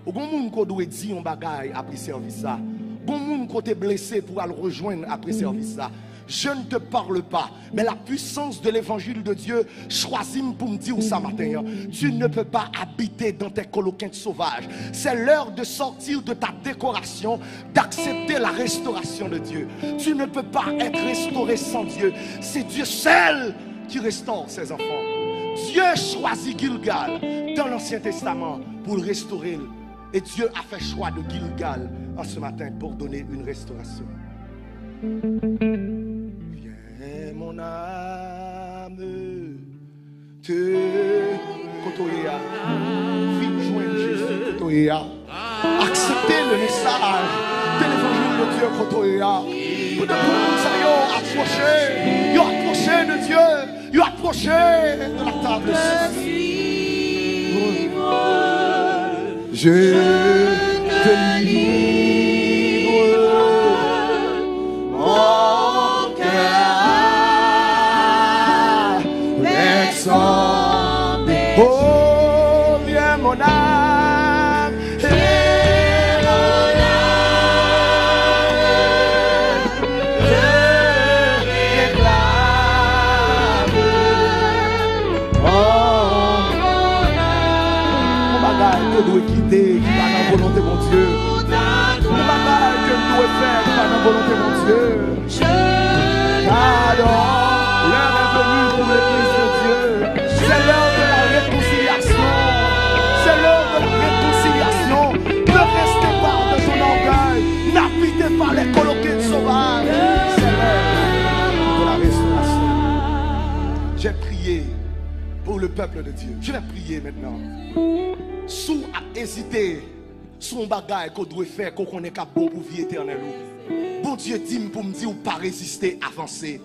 Ou gon moun ko doit dire un bagay après service ça. Gon moun ko te blessé pour aller rejoindre après service ça. Je ne te parle pas, mais la puissance de l'évangile de Dieu choisit pour me dire ça matin. Tu ne peux pas habiter dans tes coloquins sauvages. C'est l'heure de sortir de ta décoration, d'accepter la restauration de Dieu. Tu ne peux pas être restauré sans Dieu. C'est Dieu seul qui restaure ses enfants. Dieu choisit Gilgal dans l'Ancien Testament pour le restaurer. Et Dieu a fait choix de Gilgal en ce matin pour donner une restauration. Viens mon âme te kotoya. Viens joindre Jésus kotoya. Acceptez le message de l'évangile de Dieu kotoya. Pour de tout le monde approché de Dieu. Ils approché de la table. Je te livre mon cœur avec son péché. Oh, viens mon âme, et mon âme, je réclame mon bagage que doit quitter, qui va dans la volonté de mon Dieu. Mon bagage que doit faire, qui va dans la volonté de mon Dieu. Alors, l'heure est venue pour l'église de Dieu. C'est l'heure de la réconciliation. C'est l'heure de la réconciliation. Ne restez pas de ton orgueil. N'habitez pas les coloquets sauvages. C'est l'heure de la restauration. J'ai prié pour le peuple de Dieu. Je vais prier maintenant. Sous à hésiter, son bagage qu'on doit faire, qu'on est capable pour vie éternelle. Bon Dieu dit pour me dire ou pas résister, avancer.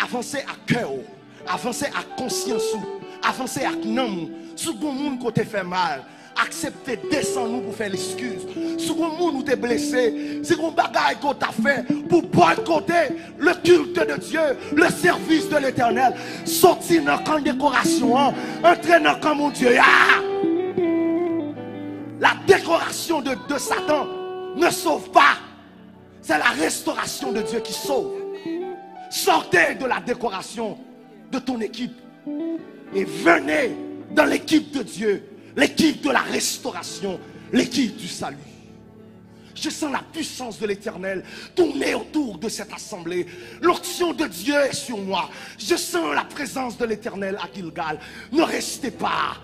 Avancer à cœur, avancer à conscience, avancer à nom. Si bon monde qu'on te fait mal, accepter descendre nous pour faire l'excuse. Si bon monde nous t'es blessé, si bon bagaille qu'on t'a fait pour boycotter le culte de Dieu, le service de l'Éternel, sortir dans le camp de décoration, entrer dans le camp mon Dieu. La décoration de Satan ne sauve pas. C'est la restauration de Dieu qui sauve. Sortez de la décoration de ton équipe et venez dans l'équipe de Dieu, l'équipe de la restauration, l'équipe du salut. Je sens la puissance de l'Éternel tourner autour de cette assemblée. L'onction de Dieu est sur moi. Je sens la présence de l'Éternel à Gilgal. Ne restez pas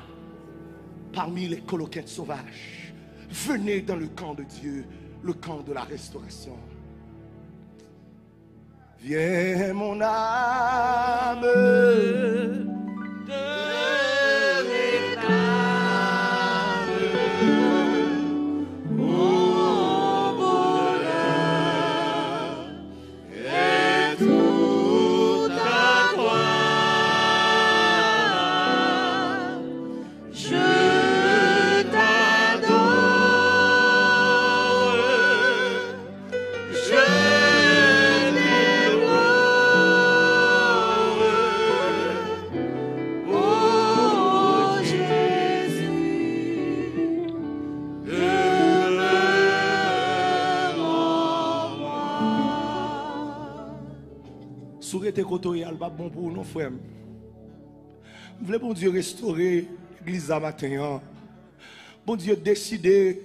parmi les coloquets sauvages. Venez dans le camp de Dieu, le camp de la restauration. Viens mon âme, te réclame, mon bonheur est tout à toi. Je t'adore, Sourete koto yal pas bon pour nous frères. Vous voulez bon Dieu restaurer l'église à matin. Bon Dieu décider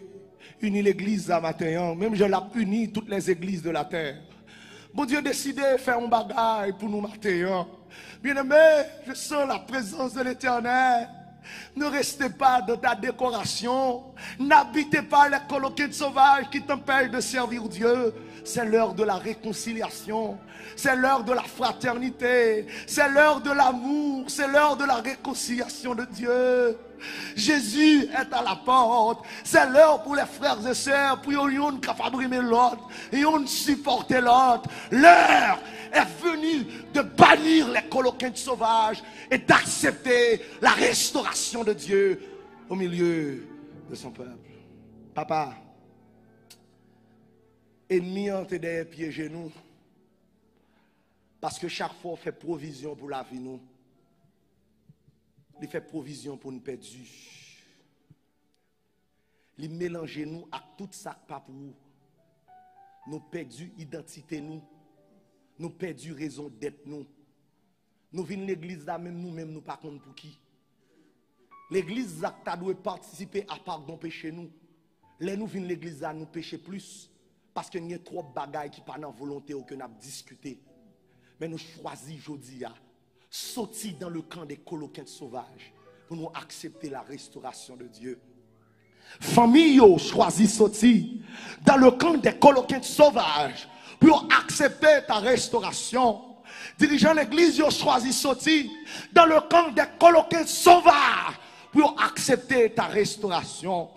unir l'église à matin. Même je l'ai uni toutes les églises de la terre. Bon Dieu décider faire un bagage pour nous matin. Bien-aimé, je sens la présence de l'Éternel. Ne restez pas dans ta décoration. N'habitez pas les coloquets sauvages qui t'empêchent de servir Dieu. C'est l'heure de la réconciliation. C'est l'heure de la fraternité. C'est l'heure de l'amour. C'est l'heure de la réconciliation de Dieu. Jésus est à la porte. C'est l'heure pour les frères et sœurs, pour yon fabriquer l'autre, yon supporter l'autre. L'heure est venue de bannir les coloquins sauvages et d'accepter la restauration de Dieu au milieu de son peuple. Papa, ennemi entre des pieds genoux, parce que chaque fois on fait provision pour la vie nous. Il fait provision pour nous perdus. il mélange nous à tout ça pas pour nous. Nous perdu identité nous perdu raison d'être nous. Nous venons l'église là même nous-mêmes nous pas compte pour qui. L'église là ta doit participer à pardon péché nous. Les nous venons l'église là nous pécher plus parce qu'il y a trop de bagailles qui pas dans volonté ou que n'a discuté. Mais nous choisissons aujourd'hui à sortir dans le camp des coloquins sauvages pour nous accepter la restauration de Dieu. Famille choisit sortir dans le camp des coloquins sauvages pour accepter ta restauration. Dirigeant l'église, yo choisi sortir dans le camp des coloquins sauvages pour accepter ta restauration.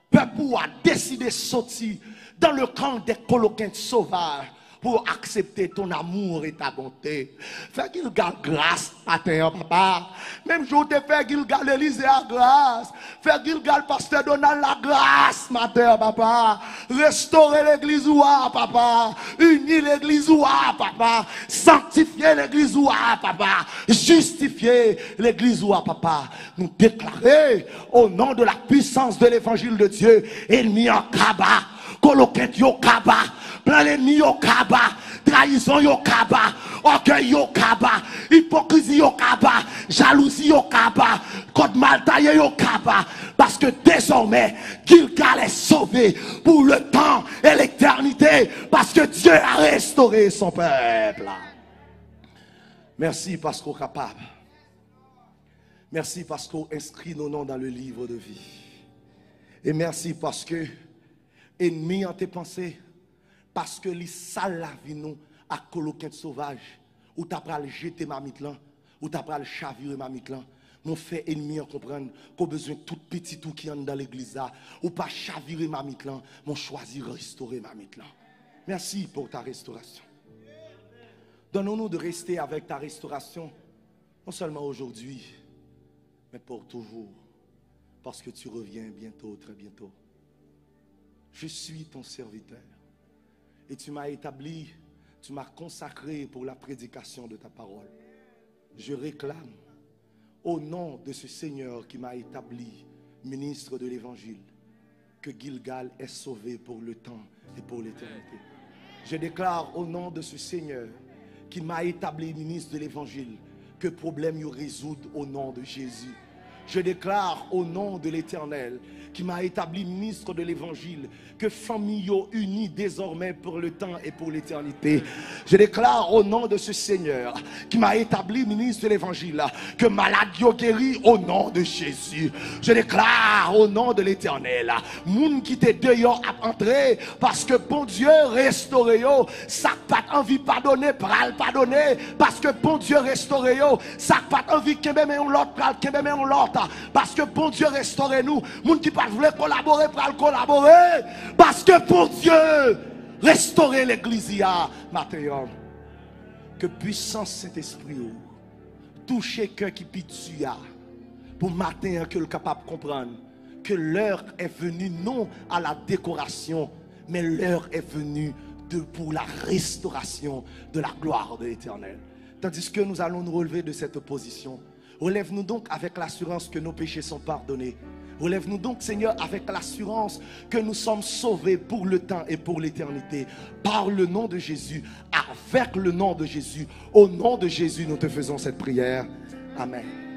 Peuple a décidé de sortir dans le camp des coloquins sauvages pour accepter ton amour et ta bonté. Fais qu'il garde grâce matin, papa. Même jour te fait qu'il garde l'Élysée à grâce. Fais qu'il garde pasteur Donald la grâce matin, papa. Restaurer l'église ouah, papa. Unir l'église ouah, papa. Sanctifier l'église ouah, papa. Justifier l'église ouah, papa. Nous déclarer au nom de la puissance de l'évangile de Dieu, ennemi en kaba, coloquette yo kaba, plan l'ennemi yo kaba, trahison yo kaba, orgueil yo kaba, hypocrisie yo kaba, jalousie yo kaba, code mal taillé yo kaba, parce que désormais Gilgal est sauvé pour le temps et l'éternité, parce que Dieu a restauré son peuple. Merci parce qu'on est capable. Merci parce qu'on inscrit nos noms dans le livre de vie. Et merci parce que ennemi en tes pensées, parce que les sales la vie nous à coloquin sauvage, ou t'as pral jeter ma mitlan, ou t'as pral chavirer ma mitlan. Mon fait ennemi en comprendre qu'on besoin tout petit tout qui entre dans l'église là, ou pas chavirer ma mitlan, mon choisi restaurer ma mitlan. Merci pour ta restauration. Donnons-nous de rester avec ta restauration, non seulement aujourd'hui, mais pour toujours, parce que tu reviens bientôt, très bientôt. Je suis ton serviteur et tu m'as établi, tu m'as consacré pour la prédication de ta parole. Je réclame au nom de ce Seigneur qui m'a établi ministre de l'évangile que Gilgal est sauvé pour le temps et pour l'éternité. Je déclare au nom de ce Seigneur qui m'a établi ministre de l'évangile que problème y résoudre au nom de Jésus. Je déclare au nom de l'Éternel qui m'a établi ministre de l'évangile que famille unie désormais pour le temps et pour l'éternité. Je déclare au nom de ce Seigneur qui m'a établi ministre de l'évangile que malade yo guéri au nom de Jésus. Je déclare au nom de l'Éternel moun qui te dehors à entrer parce que bon Dieu restaure yo, ça pas envie pardonner pral pardonner parce que bon Dieu restaure yo, ça pas envie kembe mais on l'autre pral kembe mais on l'autre parce que bon Dieu restaure nous. Moun qui pas voulait collaborer pral collaborer parce que pour Dieu restaurer l'église matin. Que puissance Saint-Esprit toucher cœur qui pitu pour matin que le capable comprendre que l'heure est venue non à la décoration mais l'heure est venue pour la restauration de la gloire de l'Éternel. Tandis que nous allons nous relever de cette position, relève-nous donc avec l'assurance que nos péchés sont pardonnés. Relève-nous donc, Seigneur, avec l'assurance que nous sommes sauvés pour le temps et pour l'éternité. Par le nom de Jésus, avec le nom de Jésus, au nom de Jésus, nous te faisons cette prière. Amen.